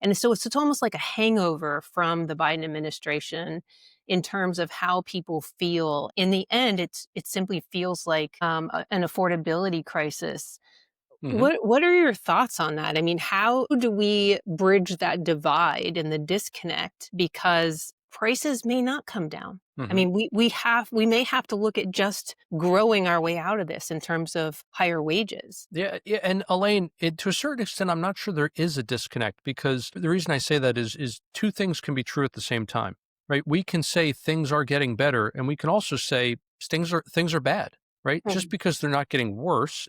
And so it's almost like a hangover from the Biden administration in terms of how people feel. In the end, it simply feels like an affordability crisis. Mhm. What are your thoughts on that? I mean, how do we bridge that divide and the disconnect because prices may not come down? I Mhm. mean, we may have to look at just growing our way out of this in terms of higher wages. Yeah, yeah, and Elaine, to a certain extent, I'm not sure there is a disconnect because the reason I say that is two things can be true at the same time, right? We can say things are getting better, and we can also say things are bad, right? Just Mhm. because they're not getting worse,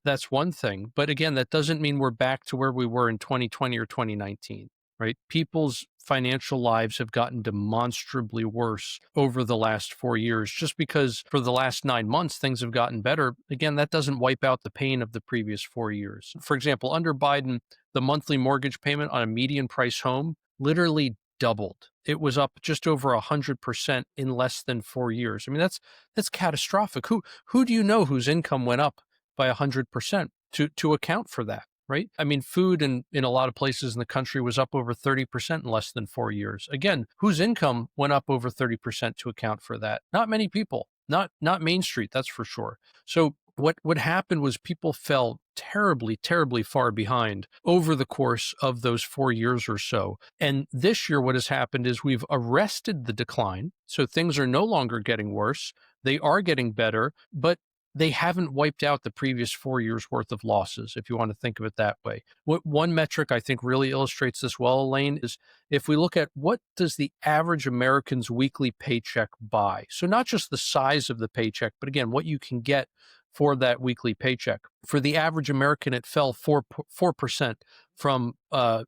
that's one thing. But again, that doesn't mean we're back to where we were in 2020 or 2019, right? People's financial lives have gotten demonstrably worse over the last 4 years. Just because for the last 9 months things have gotten better, again, that doesn't wipe out the pain of the previous 4 years. For example, under Biden, the monthly mortgage payment on a median price home literally doubled. It was up just over 100% in less than 4 years. I mean, that's catastrophic. Who do you know whose income went up by 100% to account for that? Right? I mean, food in a lot of places in the country was up over 30% in less than 4 years. Again, whose income went up over 30% to account for that? Not many people. Not Main Street, that's for sure. So what happened was people fell terribly, terribly far behind over the course of those 4 years or so. And this year, what has happened is we've arrested the decline. So things are no longer getting worse. They are getting better, but they haven't wiped out the previous 4 years worth of losses, if you want to think of it that way. What one metric I think really illustrates this well, Elaine, is if we look at what does the average American's weekly paycheck buy? So not just the size of the paycheck, but again, what you can get for that weekly paycheck. For the average American, it fell 4% from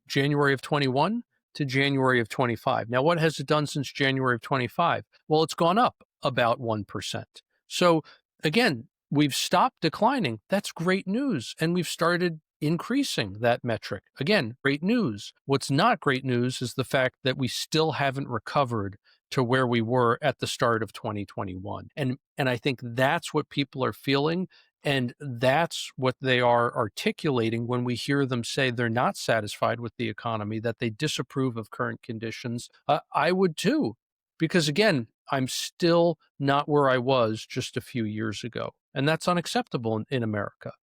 January of 21 to January of 25. Now, what has it done since January of 25? Well, it's gone up about 1%. So again, we've stopped declining. That's great news. And we've started increasing that metric. Again, great news. What's not great news is the fact that we still haven't recovered to where we were at the start of 2021. And I think that's what people are feeling. And that's what they are articulating when we hear them say they're not satisfied with the economy, that they disapprove of current conditions. I would too, because again, I'm still not where I was just a few years ago. And that's unacceptable in America.